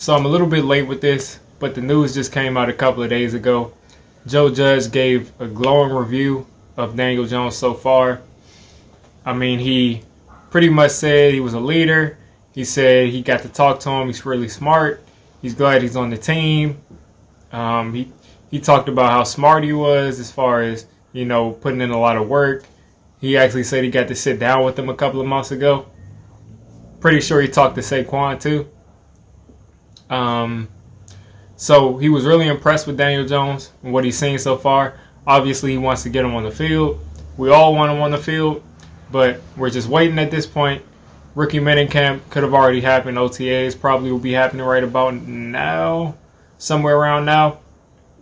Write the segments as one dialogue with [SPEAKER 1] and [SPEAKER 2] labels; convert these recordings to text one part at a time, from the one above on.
[SPEAKER 1] So I'm a little bit late with this, but the news just came out a couple of days ago. Joe Judge gave a glowing review of Daniel Jones so far. I mean, he pretty much said he was a leader. He said he got to talk to him. He's really smart. He's glad he's on the team. He talked about how smart he was as far as, putting in a lot of work. He actually said he got to sit down with him a couple of months ago. Pretty sure he talked to Saquon too. So he was really impressed with Daniel Jones and what he's seen so far. Obviously, he wants to get him on the field. We all want him on the field, but we're just waiting at this point. Rookie minicamp could have already happened. OTAs probably will be happening right about now, somewhere around now.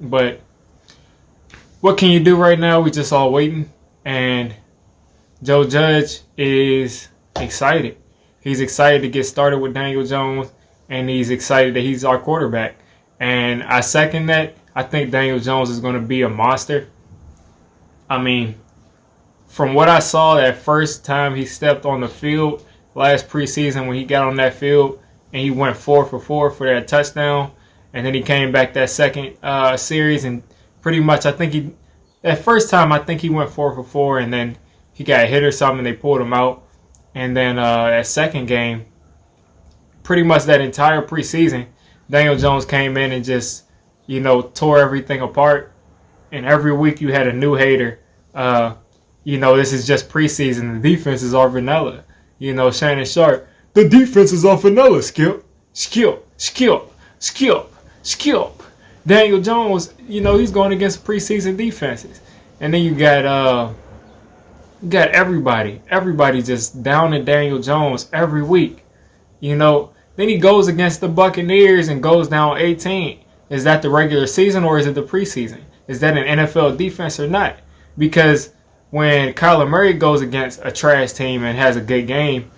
[SPEAKER 1] But what can you do right now? We just all waiting. And Joe Judge is excited. He's excited to get started with Daniel Jones, and he's excited that he's our quarterback. And I second that. I think Daniel Jones is going to be a monster. I mean, from what I saw that first time he stepped on the field last preseason when he got on that field and he went 4 for 4 for that touchdown, and then he came back that second series and pretty much that first time I think he went 4 for 4 and then he got hit or something and they pulled him out. And then that second game, pretty much that entire preseason, Daniel Jones came in and just, tore everything apart. And every week you had a new hater. This is just preseason. The defenses are vanilla. Shannon Sharp, the defense is all vanilla, Skip. Daniel Jones, he's going against preseason defenses. And then you got everybody just down at Daniel Jones every week. Then he goes against the Buccaneers and goes down 18. Is that the regular season or is it the preseason? Is that an NFL defense or not? Because when Kyler Murray goes against a trash team and has a good game,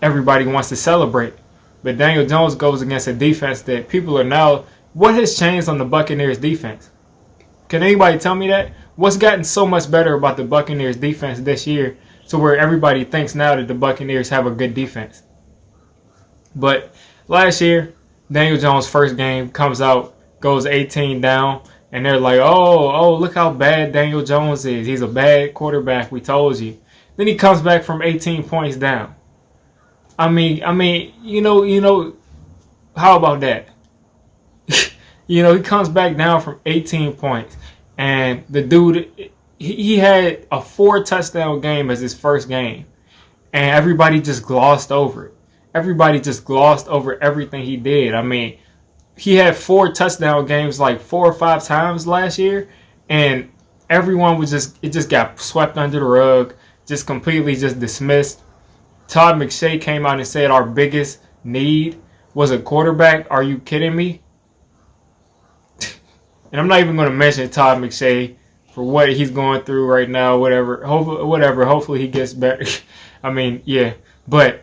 [SPEAKER 1] everybody wants to celebrate. But Daniel Jones goes against a defense that people are now... What has changed on the Buccaneers defense? Can anybody tell me that? What's gotten so much better about the Buccaneers defense this year to where everybody thinks now that the Buccaneers have a good defense? But last year, Daniel Jones' first game comes out, goes 18 down, and they're like, oh, look how bad Daniel Jones is. He's a bad quarterback, we told you. Then he comes back from 18 points down. I mean, how about that? He comes back down from 18 points. And the dude, he had a 4-touchdown game as his first game. And everybody just glossed over it. Everybody just glossed over everything he did. I mean, he had 4 touchdown games like 4 or 5 times last year. And everyone it just got swept under the rug. Just completely just dismissed. Todd McShay came out and said our biggest need was a quarterback. Are you kidding me? And I'm not even going to mention Todd McShay for what he's going through right now, whatever. Hopefully he gets better. I mean, yeah. But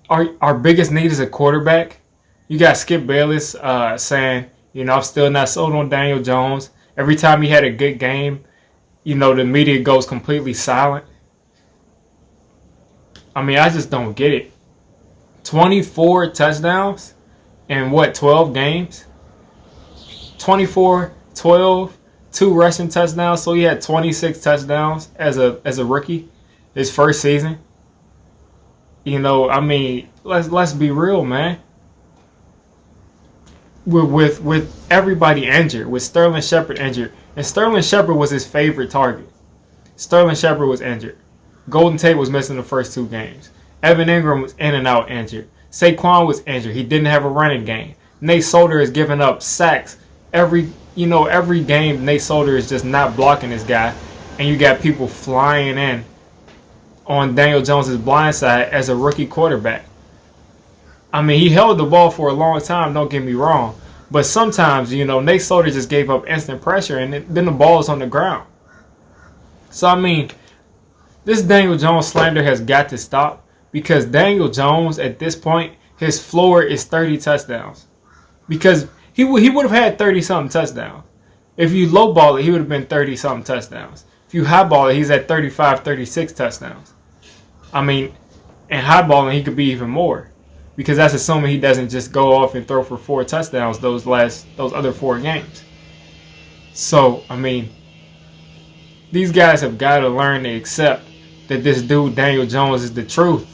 [SPEAKER 1] our biggest need is a quarterback. You got Skip Bayless saying, I'm still not sold on Daniel Jones. Every time he had a good game, the media goes completely silent. I mean, I just don't get it. 24 touchdowns in 12 games? 24, 12, 2 rushing touchdowns. So he had 26 touchdowns as a rookie, his first season. I mean, let's be real, man. With everybody injured, with Sterling Shepard injured, and Sterling Shepard was his favorite target. Sterling Shepard was injured. Golden Tate was missing the first 2 games. Evan Ingram was in and out injured. Saquon was injured. He didn't have a running game. Nate Solder is giving up sacks every game. Nate Solder is just not blocking this guy, and you got people flying in on Daniel Jones' blind side as a rookie quarterback. I mean, he held the ball for a long time, don't get me wrong, but sometimes, Nate Solder just gave up instant pressure, and then the ball is on the ground. So, I mean, this Daniel Jones slander has got to stop, because Daniel Jones, at this point, his floor is 30 touchdowns. Because he would have had 30-something touchdowns. If you lowball it, he would have been 30-something touchdowns. If you highball it, he's at 35, 36 touchdowns. I mean, and highballing, he could be even more. because that's assuming he doesn't just go off and throw for 4 touchdowns those other 4 games. So, I mean, these guys have got to learn to accept that this dude, Daniel Jones, is the truth.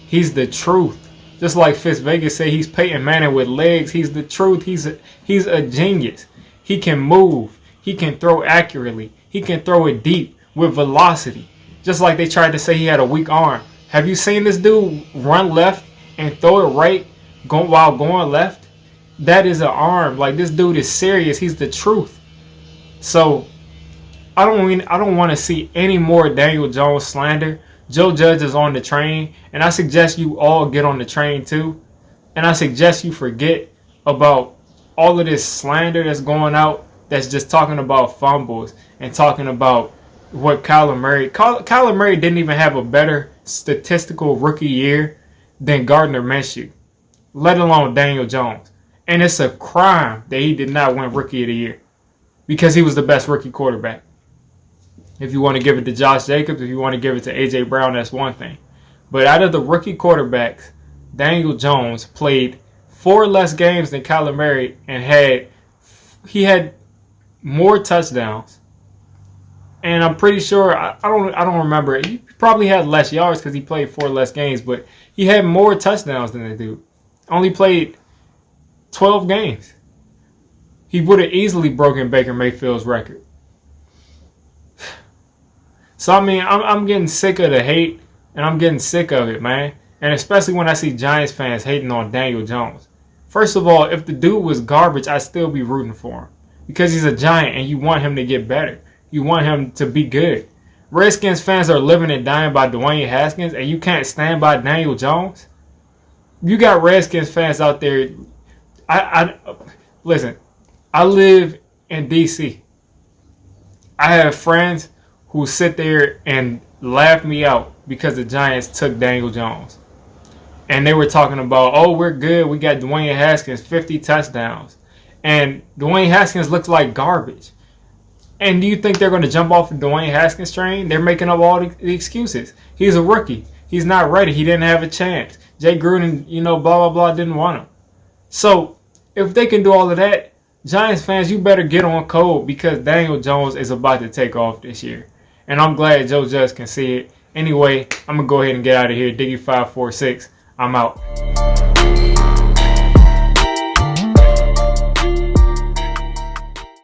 [SPEAKER 1] He's the truth. Just like Fitz Vegas said, he's Peyton Manning with legs. He's the truth. He's a genius. He can move. He can throw accurately. He can throw it deep with velocity. Just like they tried to say he had a weak arm. Have you seen this dude run left and throw it right while going left? That is an arm. Like, this dude is serious. He's the truth. So I don't want to see any more Daniel Jones slander. Joe Judge is on the train, and I suggest you all get on the train too. And I suggest you forget about all of this slander that's going out, that's just talking about fumbles and talking about what Kyler Murray didn't even have a better statistical rookie year than Gardner Minshew, let alone Daniel Jones. And it's a crime that he did not win Rookie of the Year because he was the best rookie quarterback. If you want to give it to Josh Jacobs, if you want to give it to A.J. Brown, that's one thing. But out of the rookie quarterbacks, Daniel Jones played 4 less games than Kyler Murray and he had more touchdowns. And I'm pretty sure, I don't remember. He probably had less yards because he played 4 less games, but he had more touchdowns than the dude. Only played 12 games. He would have easily broken Baker Mayfield's record. So, I mean, I'm getting sick of the hate, and I'm getting sick of it, man. And especially when I see Giants fans hating on Daniel Jones. First of all, if the dude was garbage, I'd still be rooting for him. Because he's a Giant, and you want him to get better. You want him to be good. Redskins fans are living and dying by Dwayne Haskins, and you can't stand by Daniel Jones? You got Redskins fans out there. Listen, I live in D.C. I have friends who sit there and laugh me out because the Giants took Daniel Jones. And they were talking about, oh, we're good. We got Dwayne Haskins, 50 touchdowns. And Dwayne Haskins looks like garbage. And do you think they're going to jump off the Dwayne Haskins train? They're making up all the excuses. He's a rookie. He's not ready. He didn't have a chance. Jay Gruden, blah, blah, blah, didn't want him. So if they can do all of that, Giants fans, you better get on code because Daniel Jones is about to take off this year. And I'm glad Joe Judge can see it. Anyway, I'm going to go ahead and get out of here. Diggy546. I'm out.